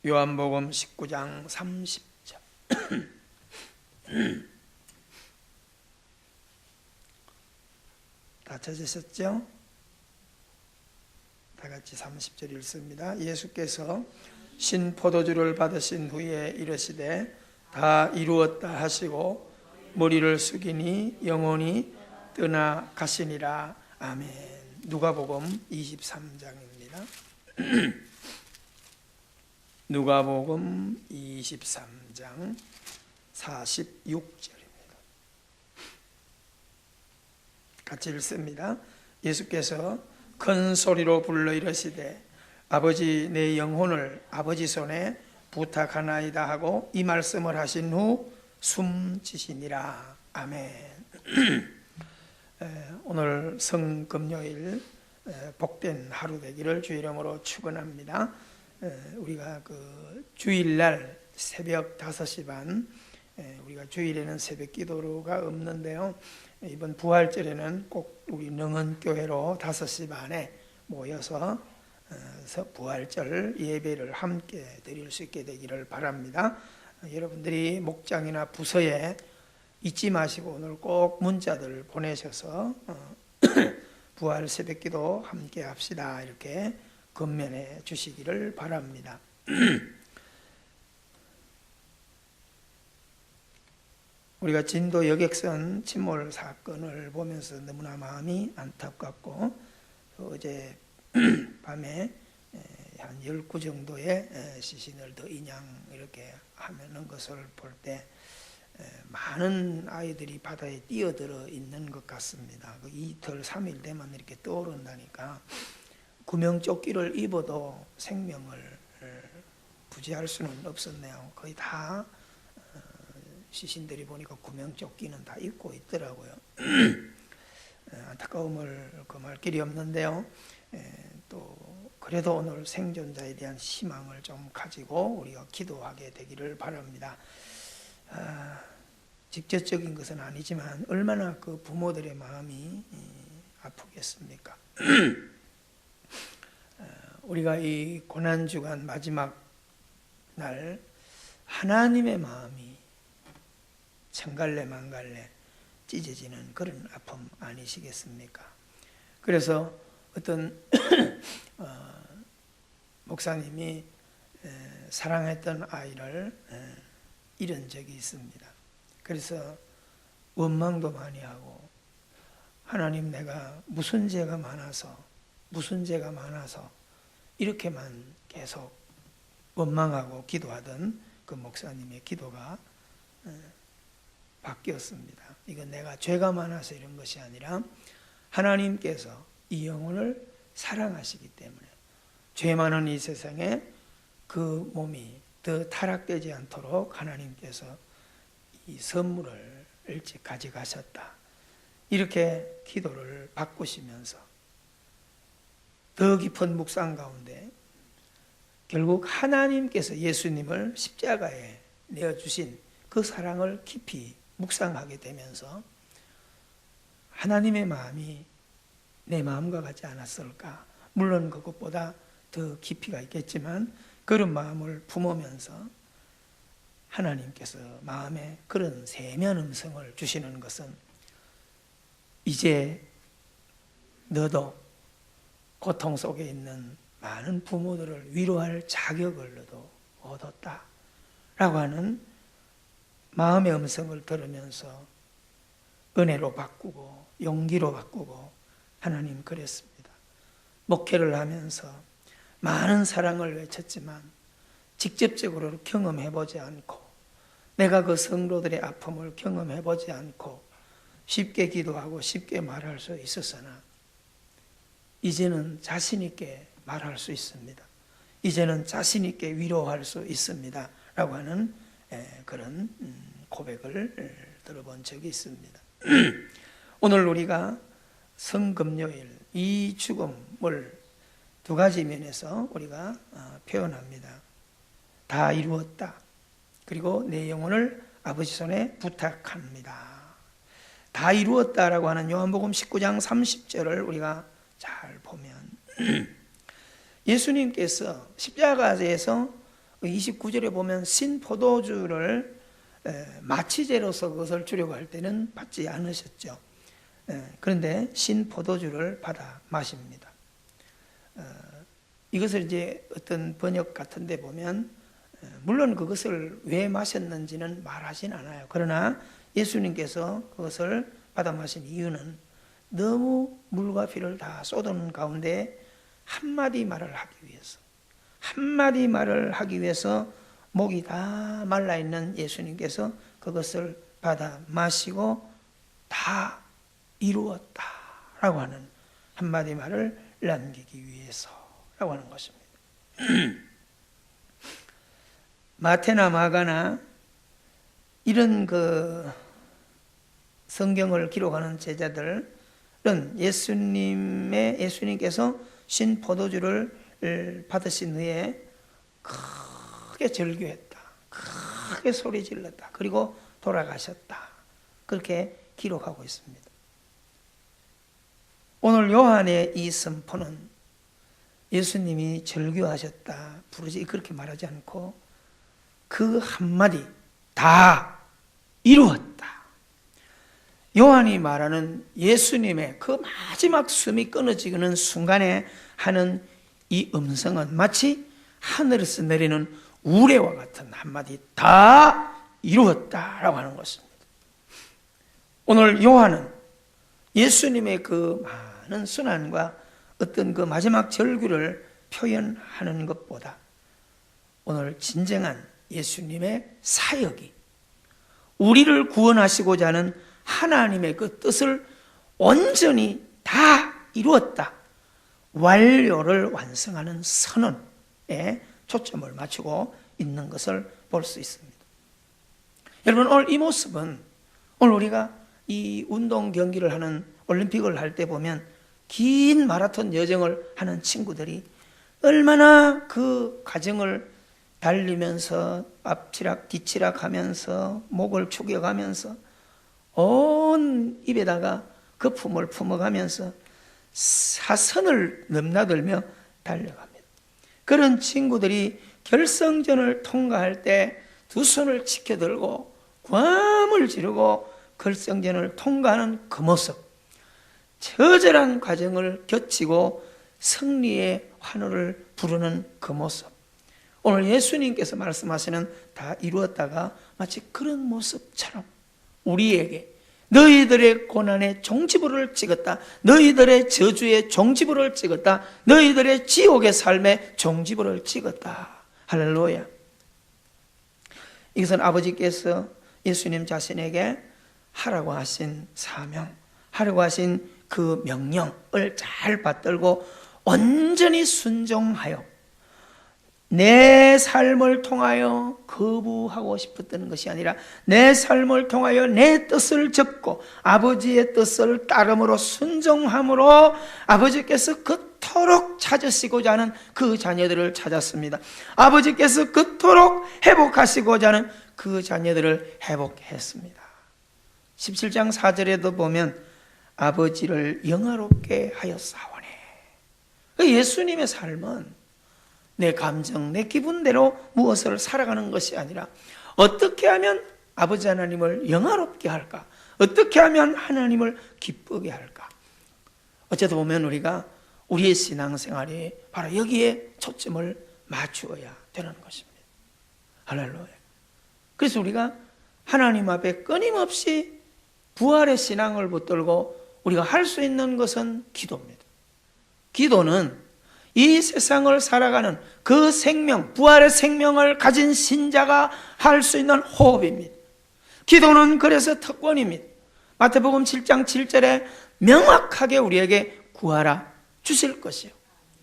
요한복음 19장 30절. 다 찾으셨죠? 다 같이 30절 읽습니다. 예수께서 신 포도주를 받으신 후에 이르시되 다 이루었다 하시고 머리를 숙이니 영혼이 떠나 가시니라. 아멘. 누가복음 23장입니다. 누가복음 23장 46절입니다. 같이 읽습니다. 예수께서 큰 소리로 불러 이르시되 아버지 내 영혼을 아버지 손에 부탁하나이다 하고 이 말씀을 하신 후 숨지시니라. 아멘. 오늘 성금요일 복된 하루 되기를 주 이름으로 축원합니다. 우리가 그 주일날 새벽 5시 반, 우리가 주일에는 새벽 기도가 없는데요, 이번 부활절에는 꼭 우리 능은교회로 5시 반에 모여서 부활절 예배를 함께 드릴 수 있게 되기를 바랍니다. 여러분들이 목장이나 부서에 잊지 마시고 오늘 꼭 문자들 보내셔서 부활 새벽기도 함께 합시다 이렇게 건면해 주시기를 바랍니다. 우리가 진도 여객선 침몰 사건을 보면서 너무나 마음이 안타깝고, 어제 밤에 한 10구 정도의 시신을 더 인양 이렇게 하는 것을 볼 때 많은 아이들이 바다에 뛰어들어 있는 것 같습니다. 그 이틀 3일 되면 이렇게 떠오른다니까 구명조끼를 입어도 생명을 부지할 수는 없었네요. 거의 다 시신들이 보니까 구명조끼는 다 입고 있더라고요. 안타까움을 금할 길이 없는데요. 또 그래도 오늘 생존자에 대한 희망을 좀 가지고 우리가 기도하게 되기를 바랍니다. 직접적인 것은 아니지만 얼마나 그 부모들의 마음이 아프겠습니까? 우리가 이 고난주간 마지막 날 하나님의 마음이 천갈래 만갈래 찢어지는 그런 아픔 아니시겠습니까? 그래서 어떤 목사님이 사랑했던 아이를 잃은 적이 있습니다. 그래서 원망도 많이 하고, 하나님 내가 무슨 죄가 많아서 이렇게만 계속 원망하고 기도하던 그 목사님의 기도가 바뀌었습니다. 이건 내가 죄가 많아서 이런 것이 아니라 하나님께서 이 영혼을 사랑하시기 때문에 죄 많은 이 세상에 그 몸이 더 타락되지 않도록 하나님께서 이 선물을 일찍 가져가셨다. 이렇게 기도를 바꾸시면서 더 깊은 묵상 가운데 결국 하나님께서 예수님을 십자가에 내어주신 그 사랑을 깊이 묵상하게 되면서 하나님의 마음이 내 마음과 같지 않았을까? 물론 그것보다 더 깊이가 있겠지만 그런 마음을 품으면서 하나님께서 마음에 그런 세면 음성을 주시는 것은 이제 너도 고통 속에 있는 많은 부모들을 위로할 자격을 너도 얻었다 라고 하는 마음의 음성을 들으면서 은혜로 바꾸고 용기로 바꾸고 하나님 그랬습니다. 목회를 하면서 많은 사랑을 외쳤지만 직접적으로 경험해보지 않고 내가 그 성도들의 아픔을 경험해보지 않고 쉽게 기도하고 쉽게 말할 수 있었으나 이제는 자신 있게 말할 수 있습니다. 이제는 자신 있게 위로할 수 있습니다 라고 하는 그런 고백을 들어본 적이 있습니다. 오늘 우리가 성금요일 이 죽음을 두 가지 면에서 우리가 표현합니다. 다 이루었다. 그리고 내 영혼을 아버지 손에 부탁합니다. 다 이루었다라고 하는 요한복음 19장 30절을 우리가 잘 보면 예수님께서 십자가에서 29절에 보면 신 포도주를 마취제로서 그것을 주려고 할 때는 받지 않으셨죠. 그런데 신 포도주를 받아 마십니다. 이것을 이제 어떤 번역 같은 데 보면 물론 그것을 왜 마셨는지는 말하진 않아요. 그러나 예수님께서 그것을 받아 마신 이유는 너무 물과 피를 다 쏟아놓은 가운데 한마디 말을 하기 위해서, 한마디 말을 하기 위해서 목이 다 말라있는 예수님께서 그것을 받아 마시고 다 이루었다라고 하는 한마디 말을 남기기 위해서라고 하는 것입니다. 마태나 마가나 이런 그 성경을 기록하는 제자들은 예수님께서 신 포도주를 받으신 후에 크게 절규했다, 크게 소리 질렀다, 그리고 돌아가셨다, 그렇게 기록하고 있습니다. 오늘 요한의 이 선포는 예수님이 절규하셨다 부르지 그렇게 말하지 않고 그 한마디 다 이루었다. 요한이 말하는 예수님의 그 마지막 숨이 끊어지는 순간에 하는 이 음성은 마치 하늘에서 내리는 우레와 같은 한마디 다 이루었다라고 하는 것입니다. 오늘 요한은 예수님의 그 많은 순환과 어떤 그 마지막 절규를 표현하는 것보다 오늘 진정한 예수님의 사역이 우리를 구원하시고자 하는 하나님의 그 뜻을 온전히 다 이루었다, 완료를 완성하는 선언에 초점을 맞추고 있는 것을 볼 수 있습니다. 여러분, 오늘 이 모습은 오늘 우리가 이 운동 경기를 하는 올림픽을 할 때 보면 긴 마라톤 여정을 하는 친구들이 얼마나 그 과정을 달리면서 앞치락 뒤치락 하면서 목을 축여가면서 온 입에다가 거품을 품어가면서 사선을 넘나들며 달려갑니다. 그런 친구들이 결승전을 통과할 때 두 손을 치켜들고 고함을 지르고 결승전을 통과하는 그 모습, 처절한 과정을 겪고 승리의 환호를 부르는 그 모습, 오늘 예수님께서 말씀하시는 다 이루었다가 마치 그런 모습처럼 우리에게 너희들의 고난의 종지부를 찍었다, 너희들의 저주의 종지부를 찍었다, 너희들의 지옥의 삶의 종지부를 찍었다. 할렐루야. 이것은 아버지께서 예수님 자신에게 하라고 하신 사명, 하라고 하신 그 명령을 잘 받들고 온전히 순종하여 내 삶을 통하여 거부하고 싶었던 것이 아니라 내 삶을 통하여 내 뜻을 접고 아버지의 뜻을 따름으로 순종함으로 아버지께서 그토록 찾으시고자 하는 그 자녀들을 찾았습니다. 아버지께서 그토록 회복하시고자 하는 그 자녀들을 회복했습니다. 17장 4절에도 보면 아버지를 영화롭게 하였사오니, 예수님의 삶은 내 감정, 내 기분대로 무엇을 살아가는 것이 아니라 어떻게 하면 아버지 하나님을 영화롭게 할까? 어떻게 하면 하나님을 기쁘게 할까? 어쩌다 보면 우리가 우리의 신앙생활이 바로 여기에 초점을 맞추어야 되는 것입니다. 할렐루야. 그래서 우리가 하나님 앞에 끊임없이 부활의 신앙을 붙들고 우리가 할 수 있는 것은 기도입니다. 기도는 이 세상을 살아가는 그 생명, 부활의 생명을 가진 신자가 할 수 있는 호흡입니다. 기도는 그래서 특권입니다. 마태복음 7장 7절에 명확하게 우리에게 구하라 주실 것이요,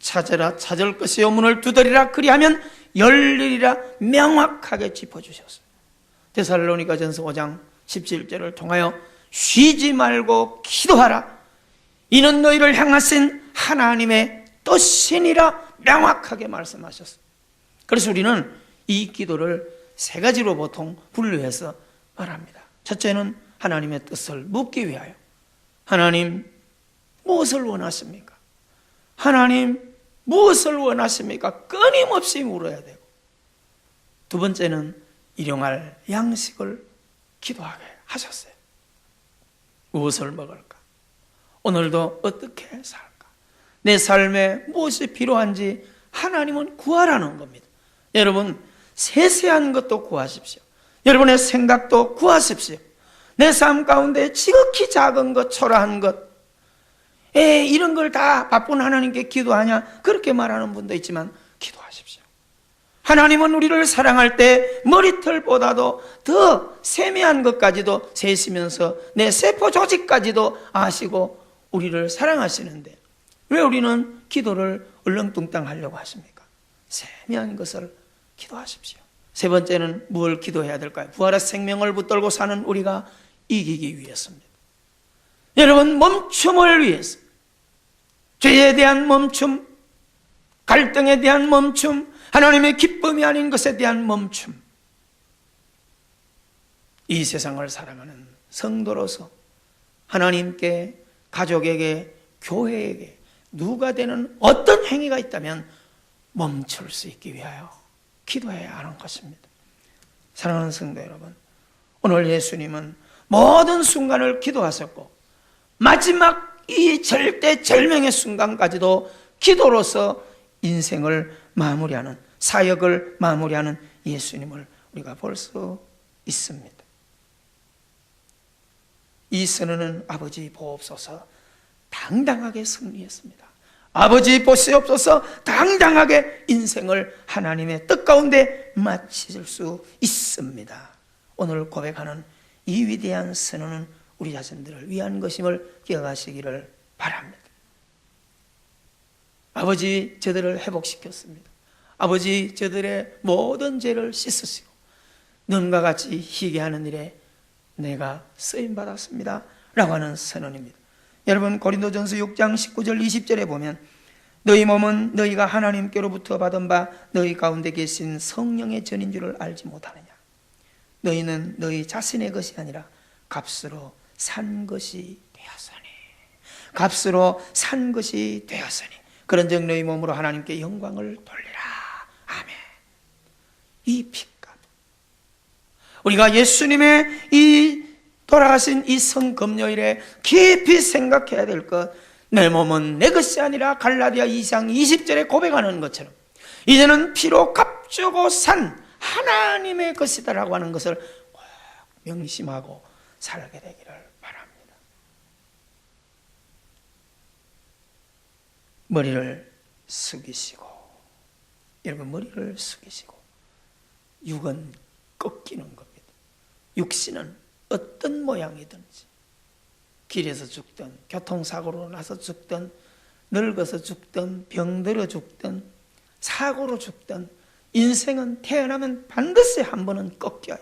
찾으라 찾을 것이요, 문을 두드리라 그리하면 열리리라 명확하게 짚어주셨습니다. 데살로니가전서 5장 17절을 통하여 쉬지 말고 기도하라, 이는 너희를 향하신 하나님의 뜻이니라 명확하게 말씀하셨습니다. 그래서 우리는 이 기도를 세 가지로 보통 분류해서 말합니다. 첫째는 하나님의 뜻을 묻기 위하여, 하나님 무엇을 원하십니까? 하나님 무엇을 원하십니까? 끊임없이 물어야 되고, 두 번째는 일용할 양식을 기도하게 하셨어요. 무엇을 먹을까? 오늘도 어떻게 살까? 내 삶에 무엇이 필요한지 하나님은 구하라는 겁니다. 여러분, 세세한 것도 구하십시오. 여러분의 생각도 구하십시오. 내 삶 가운데 지극히 작은 것, 초라한 것, 이런 걸 다 바쁜 하나님께 기도하냐? 그렇게 말하는 분도 있지만 기도하십시오. 하나님은 우리를 사랑할 때 머리털보다도 더 세미한 것까지도 세시면서 내 세포 조직까지도 아시고 우리를 사랑하시는데 왜 우리는 기도를 얼렁뚱땅 하려고 하십니까? 세미한 것을 기도하십시오. 세 번째는 뭘 기도해야 될까요? 부활의 생명을 붙들고 사는 우리가 이기기 위해서입니다. 여러분, 멈춤을 위해서, 죄에 대한 멈춤, 갈등에 대한 멈춤, 하나님의 기쁨이 아닌 것에 대한 멈춤. 이 세상을 사랑하는 성도로서 하나님께, 가족에게, 교회에게 누가 되는 어떤 행위가 있다면 멈출 수 있기 위하여 기도해야 하는 것입니다. 사랑하는 성도 여러분, 오늘 예수님은 모든 순간을 기도하셨고 마지막 이 절대절명의 순간까지도 기도로서 인생을 마무리하는, 사역을 마무리하는 예수님을 우리가 볼 수 있습니다. 이 선언은 아버지 보옵소서 당당하게 승리했습니다. 아버지 보시옵소서 당당하게 인생을 하나님의 뜻 가운데 마칠 수 있습니다. 오늘 고백하는 이 위대한 선언은 우리 자신들을 위한 것임을 기억하시기를 바랍니다. 아버지, 저들을 회복시켰습니다. 아버지, 저들의 모든 죄를 씻으시고 눈과 같이 희게 하는 일에 내가 쓰임받았습니다 라고 하는 선언입니다. 여러분, 고린도전서 6장 19절 20절에 보면 너희 몸은 너희가 하나님께로부터 받은 바 너희 가운데 계신 성령의 전인 줄을 알지 못하느냐. 너희는 너희 자신의 것이 아니라 값으로 산 것이 되었으니, 값으로 산 것이 되었으니 그런즉 너희 몸으로 하나님께 영광을 돌리라. 아멘. 이 피값, 우리가 예수님의 이 돌아가신 이 성금요일에 깊이 생각해야 될 것, 내 몸은 내 것이 아니라 갈라디아 2장 20절에 고백하는 것처럼 이제는 피로 값주고 산 하나님의 것이다라고 하는 것을 꼭 명심하고 살게 되기를 바랍니다. 머리를 숙이시고, 여러분, 머리를 숙이시고, 육은 꺾이는 겁니다. 육신은 어떤 모양이든지, 길에서 죽든 교통사고로 나서 죽든 늙어서 죽든 병들어 죽든 사고로 죽든 인생은 태어나면 반드시 한 번은 꺾여요.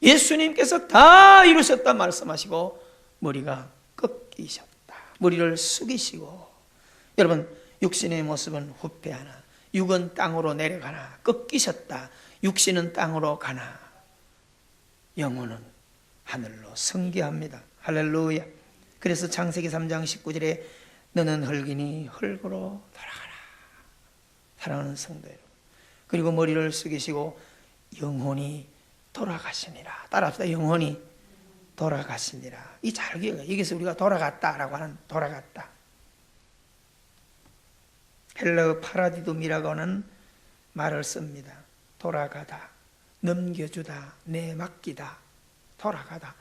예수님께서 다 이루셨다 말씀하시고 머리가 꺾이셨다, 머리를 숙이시고, 여러분, 육신의 모습은 후패하나 육은 땅으로 내려가나, 꺾이셨다, 육신은 땅으로 가나 영혼은 하늘로 승계합니다. 할렐루야. 그래서 창세기 3장 19절에 너는 흙이니 흙으로 돌아가라. 사랑하는 성도 여러분, 그리고 머리를 숙이시고 영혼이 돌아가시니라. 따라합시다. 영혼이 돌아가시니라. 이 잘 기억해요. 여기서 우리가 돌아갔다라고 하는 돌아갔다, 헬라어 파라디돔이라고 하는 말을 씁니다. 돌아가다, 넘겨주다, 내맡기다, 돌아가다.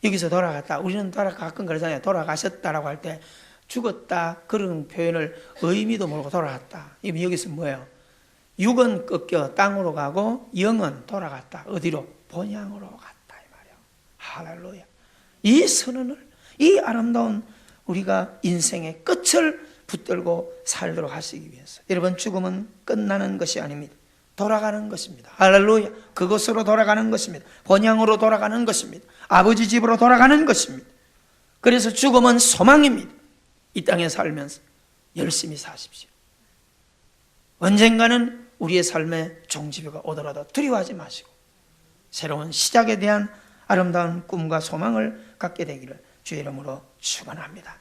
여기서 돌아갔다, 우리는 가끔 그러잖아요. 돌아가셨다라고 할 때 죽었다 그런 표현을 의미도 모르고 돌아갔다. 여기서 뭐예요? 육은 꺾여 땅으로 가고 영은 돌아갔다. 어디로? 본향으로 갔다 이 말이에요. 할렐루야. 이 선언을, 이 아름다운 우리가 인생의 끝을 붙들고 살도록 하시기 위해서, 여러분, 죽음은 끝나는 것이 아닙니다. 돌아가는 것입니다. 할렐루야. 그곳으로 돌아가는 것입니다. 본향으로 돌아가는 것입니다. 아버지 집으로 돌아가는 것입니다. 그래서 죽음은 소망입니다. 이 땅에 살면서 열심히 사십시오. 언젠가는 우리의 삶에 종지부가 오더라도 두려워하지 마시고 새로운 시작에 대한 아름다운 꿈과 소망을 갖게 되기를 주의 이름으로 축원합니다.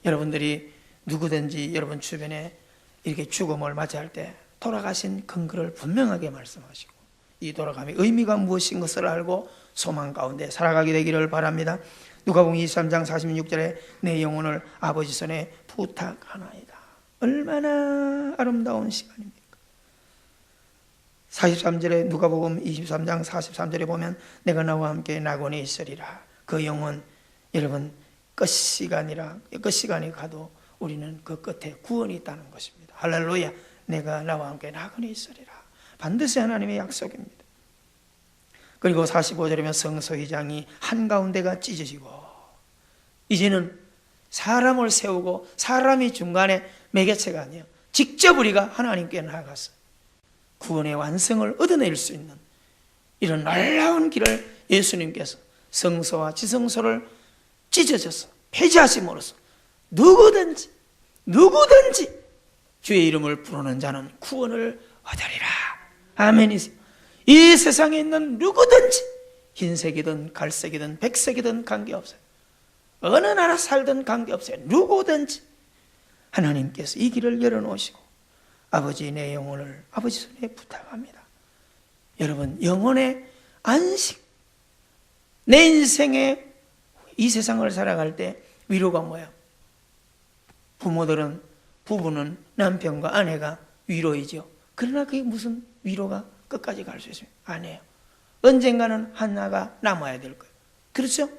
여러분들이 누구든지 여러분 주변에 이렇게 죽음을 맞이할 때 돌아가신 근거를 분명하게 말씀하시고 이 돌아감의 의미가 무엇인 것을 알고 소망 가운데 살아가게 되기를 바랍니다. 누가복음 23장 46절에 내 영혼을 아버지 손에 부탁하나이다. 얼마나 아름다운 시간입니까? 43절에 누가복음 23장 43절에 보면 내가 나와 함께 낙원에 있으리라. 그 영혼, 여러분 끝시간이 가도 우리는 그 끝에 구원이 있다는 것입니다. 할렐루야. 내가 나와 함께 낙원에 있으리라. 반드시 하나님의 약속입니다. 그리고 45절이면 성소회장이 한가운데가 찢어지고 이제는 사람을 세우고 사람이 중간에 매개체가 아니에요. 직접 우리가 하나님께 나아가서 구원의 완성을 얻어낼 수 있는 이런 놀라운 길을 예수님께서 성소와 지성소를 찢어져서 폐지하심으로써 누구든지 주의 이름을 부르는 자는 구원을 얻으리라. 아멘이세요. 이 세상에 있는 누구든지 흰색이든 갈색이든 백색이든 관계없어요. 어느 나라 살든 관계없어요. 누구든지 하나님께서 이 길을 열어놓으시고 아버지 내 영혼을 아버지 손에 부탁합니다. 여러분 영혼의 안식, 내 인생에 이 세상을 살아갈 때 위로가 뭐예요? 부부는 남편과 아내가 위로이죠. 그러나 그게 무슨 위로가 끝까지 갈 수 있어요? 아니에요. 언젠가는 하나가 남아야 될 거예요. 그렇죠?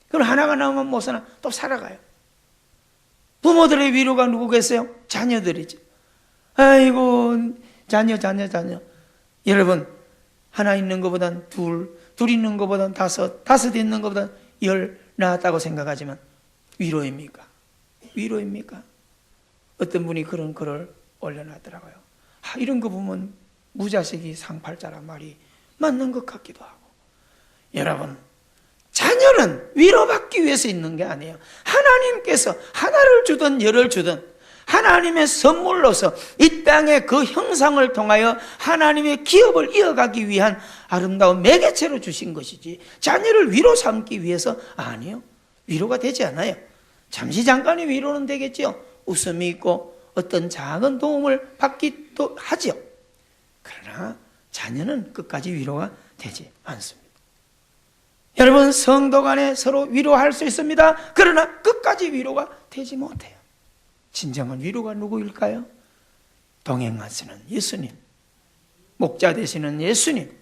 그럼 하나가 남으면 못 사나? 또 살아가요. 부모들의 위로가 누구 계세요? 자녀들이죠. 아이고 자녀. 여러분 하나 있는 것보단 둘 있는 것보단 다섯 있는 것보단 열 나았다고 생각하지만 위로입니까? 어떤 분이 그런 글을 올려놨더라고요. 이런 거 보면 무자식이 상팔자란 말이 맞는 것 같기도 하고. 여러분 자녀는 위로받기 위해서 있는 게 아니에요. 하나님께서 하나를 주든 열을 주든 하나님의 선물로서 이 땅의 그 형상을 통하여 하나님의 기업을 이어가기 위한 아름다운 매개체로 주신 것이지 자녀를 위로 삼기 위해서 아니에요. 위로가 되지 않아요. 잠시 잠깐의 위로는 되겠죠. 웃음이 있고 어떤 작은 도움을 받기도 하죠. 그러나 자녀는 끝까지 위로가 되지 않습니다. 여러분 성도 간에 서로 위로할 수 있습니다. 그러나 끝까지 위로가 되지 못해요. 진정한 위로가 누구일까요? 동행하시는 예수님, 목자 되시는 예수님,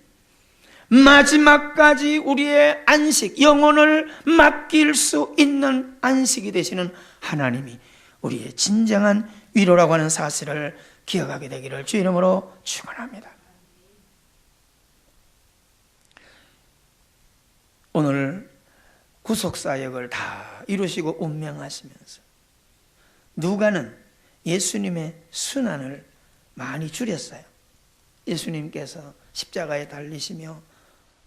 마지막까지 우리의 안식, 영혼을 맡길 수 있는 안식이 되시는 하나님이 우리의 진정한 위로라고 하는 사실을 기억하게 되기를 주 이름으로 축원합니다. 오늘 구속사역을 다 이루시고 운명하시면서 누가는 예수님의 순환을 많이 줄였어요. 예수님께서 십자가에 달리시며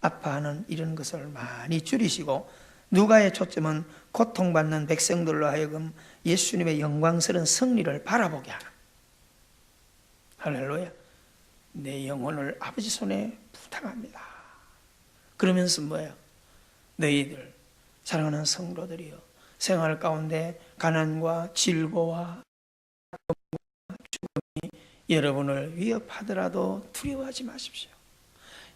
아파하는 이런 것을 많이 줄이시고 누가의 초점은 고통받는 백성들로 하여금 예수님의 영광스러운 승리를 바라보게 하는. 할렐루야. 내 영혼을 아버지 손에 부탁합니다. 그러면서 뭐예요? 너희들 사랑하는 성도들이여, 생활 가운데 가난과 질고와 죽음이 여러분을 위협하더라도 두려워하지 마십시오.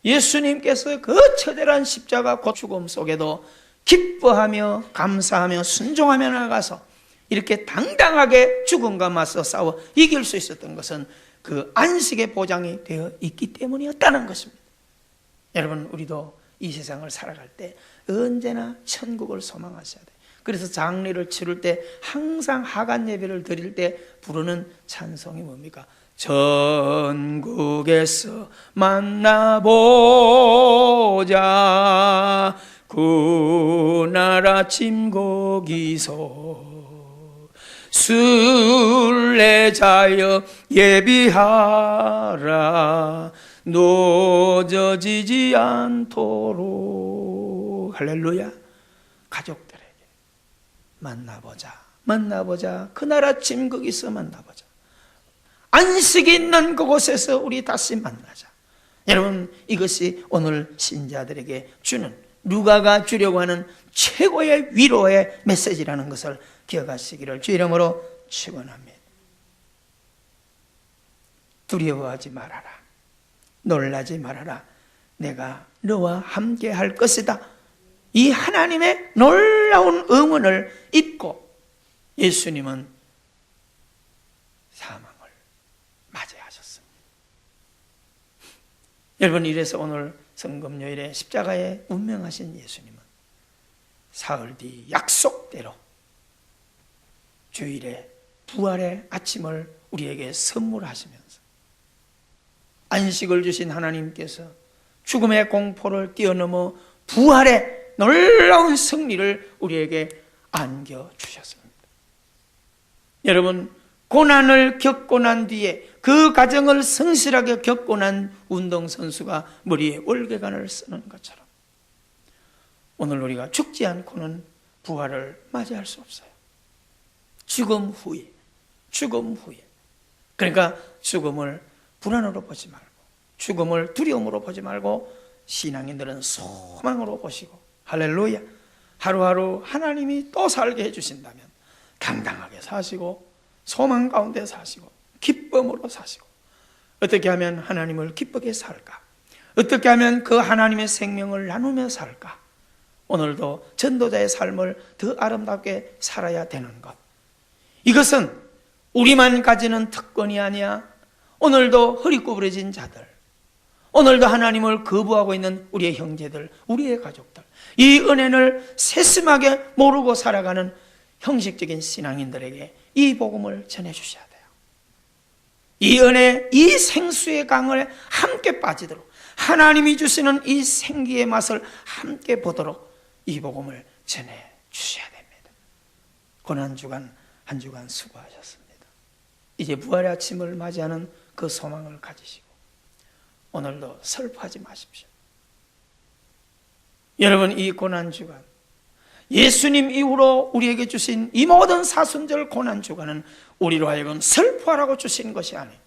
예수님께서 그 처절한 십자가 고 죽음 속에도 기뻐하며 감사하며 순종하며 나가서 이렇게 당당하게 죽음과 맞서 싸워 이길 수 있었던 것은 그 안식의 보장이 되어 있기 때문이었다는 것입니다. 여러분 우리도 이 세상을 살아갈 때 언제나 천국을 소망하셔야 돼요. 그래서 장례를 치를 때 항상 하간 예배를 드릴 때 부르는 찬송이 뭡니까? 전국에서 만나보자 그날 아침 거기서 순례자여 예비하라 놓쳐지지 않도록. 할렐루야. 가족들에게 만나보자 그날 아침 거기서 만나보자. 안식이 있는 그곳에서 우리 다시 만나자. 여러분 이것이 오늘 신자들에게 주는, 누가가 주려고 하는 최고의 위로의 메시지라는 것을 기억하시기를 주 이름으로 축원합니다. 두려워하지 말아라. 놀라지 말아라. 내가 너와 함께 할 것이다. 이 하나님의 놀라운 응원을 입고 예수님은 사망을 맞이하셨습니다. 여러분, 이래서 오늘 성금요일에 십자가에 운명하신 예수님은 사흘 뒤 약속대로 주일에 부활의 아침을 우리에게 선물하시면서 안식을 주신 하나님께서 죽음의 공포를 뛰어넘어 부활의 놀라운 승리를 우리에게 안겨주셨습니다. 여러분, 고난을 겪고 난 뒤에 그 과정을 성실하게 겪고 난 운동선수가 머리에 월계관을 쓰는 것처럼 오늘 우리가 죽지 않고는 부활을 맞이할 수 없어요. 죽음 후에. 그러니까 죽음을 불안으로 보지 말고, 죽음을 두려움으로 보지 말고, 신앙인들은 소망으로 보시고, 할렐루야, 하루하루 하나님이 또 살게 해주신다면 당당하게 사시고, 소망 가운데 사시고, 기쁨으로 사시고, 어떻게 하면 하나님을 기쁘게 살까? 어떻게 하면 그 하나님의 생명을 나누며 살까? 오늘도 전도자의 삶을 더 아름답게 살아야 되는 것, 이것은 우리만 가지는 특권이 아니야. 오늘도 허리 구부러진 자들, 오늘도 하나님을 거부하고 있는 우리의 형제들, 우리의 가족들, 이 은혜를 세심하게 모르고 살아가는 형식적인 신앙인들에게 이 복음을 전해주셔야 돼요. 이 은혜, 이 생수의 강을 함께 빠지도록, 하나님이 주시는 이 생기의 맛을 함께 보도록 이 복음을 전해주셔야 됩니다. 고난주간 한 주간 수고하셨습니다. 이제 부활의 아침을 맞이하는 그 소망을 가지시고 오늘도 슬퍼하지 마십시오. 여러분, 이 고난주간, 예수님 이후로 우리에게 주신 이 모든 사순절 고난주간은 우리로 하여금 슬퍼하라고 주신 것이 아니에요.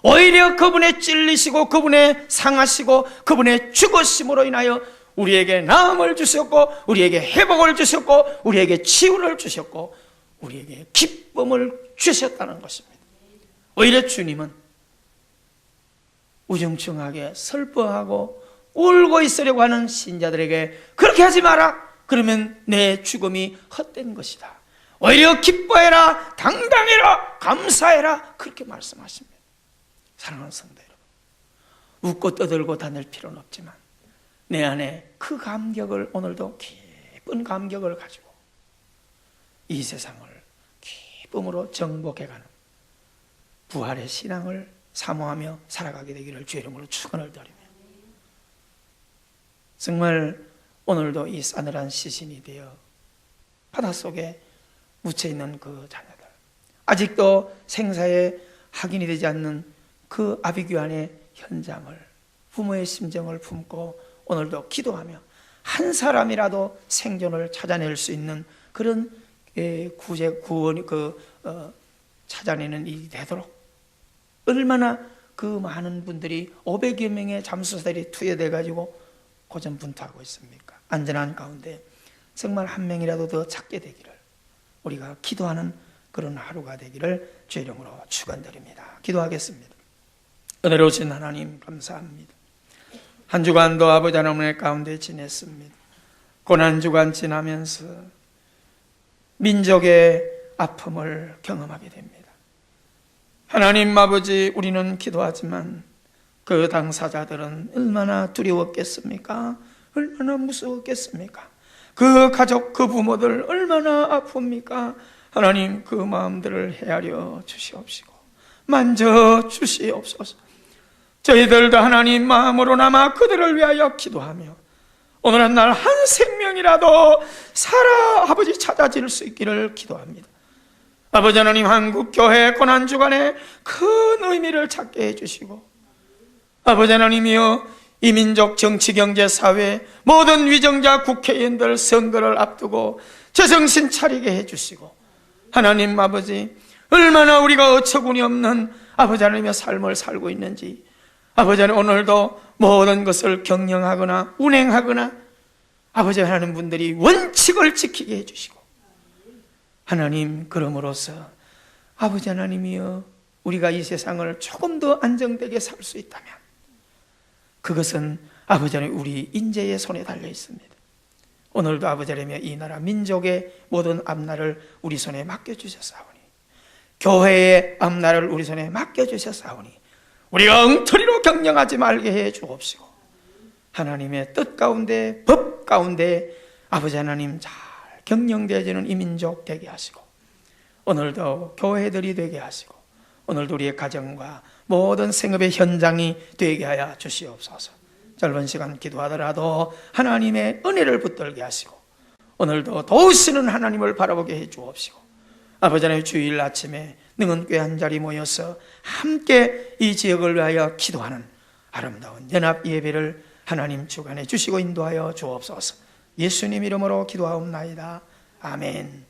오히려 그분의 찔리시고 그분의 상하시고 그분의 죽으심으로 인하여 우리에게 나음을 주셨고, 우리에게 회복을 주셨고, 우리에게 치유를 주셨고, 우리에게 기쁨을 주셨다는 것입니다. 오히려 주님은 우중충하게 슬퍼하고 울고 있으려고 하는 신자들에게 그렇게 하지 마라, 그러면 내 죽음이 헛된 것이다, 오히려 기뻐해라, 당당해라, 감사해라, 그렇게 말씀하십니다. 사랑하는 성도 여러분, 웃고 떠들고 다닐 필요는 없지만 내 안에 그 감격을, 오늘도 깊은 감격을 가지고 이 세상을 기쁨으로 정복해가는 부활의 신앙을 사모하며 살아가게 되기를 주의 이름으로 축원을 드리며, 정말 오늘도 이 싸늘한 시신이 되어 바닷속에 묻혀있는 그 자녀들, 아직도 생사에 확인이 되지 않는 그 아비규환의 현장을, 부모의 심정을 품고 오늘도 기도하며 한 사람이라도 생존을 찾아낼 수 있는 그런 구원이 찾아내는 일이 되도록, 얼마나 그 많은 분들이 500여 명의 잠수사들이 투여돼 가지고 고전분투하고 있습니까? 안전한 가운데 정말 한 명이라도 더 찾게 되기를 우리가 기도하는 그런 하루가 되기를 주의 이름으로 축원드립니다. 기도하겠습니다. 은혜로우신 하나님, 감사합니다. 한 주간도 아버지 하나님의 가운데 지냈습니다. 고난주간 지나면서 민족의 아픔을 경험하게 됩니다. 하나님 아버지, 우리는 기도하지만 그 당사자들은 얼마나 두려웠겠습니까? 얼마나 무서웠겠습니까? 그 가족, 그 부모들 얼마나 아픕니까? 하나님, 그 마음들을 헤아려 주시옵시고 만져 주시옵소서. 저희들도 하나님 마음으로나마 그들을 위하여 기도하며 오늘 한 날 한 생명이라도 살아 아버지 찾아질 수 있기를 기도합니다. 아버지 하나님, 한국교회 고난주간에 큰 의미를 찾게 해주시고, 아버지 하나님이여, 이 민족 정치, 경제, 사회 모든 위정자, 국회의원들 선거를 앞두고 제정신 차리게 해주시고, 하나님 아버지, 얼마나 우리가 어처구니 없는 아버지 하나님의 삶을 살고 있는지, 아버지 하나님 오늘도 모든 것을 경영하거나 운행하거나 아버지 하나님 분들이 원칙을 지키게 해주시고, 하나님, 그럼으로써 아버지 하나님이여, 우리가 이 세상을 조금 더 안정되게 살 수 있다면 그것은 아버지 하나님 우리 인재의 손에 달려 있습니다. 오늘도 아버지 하나님 이 나라 민족의 모든 앞날을 우리 손에 맡겨주셨사오니, 교회의 앞날을 우리 손에 맡겨주셨사오니 우리가 엉터리로 경영하지 말게 해 주옵시고, 하나님의 뜻 가운데 법 가운데 아버지 하나님 잘 경영되어지는 이 민족 되게 하시고, 오늘도 교회들이 되게 하시고, 오늘도 우리의 가정과 모든 생업의 현장이 되게 하여 주시옵소서. 짧은 시간 기도하더라도 하나님의 은혜를 붙들게 하시고, 오늘도 도우시는 하나님을 바라보게 해 주옵시고, 아버지 하나님 주일 아침에 능은교회 한 자리 모여서 함께 이 지역을 위하여 기도하는 아름다운 연합 예배를 하나님 주관해 주시고 인도하여 주옵소서. 예수님 이름으로 기도하옵나이다. 아멘.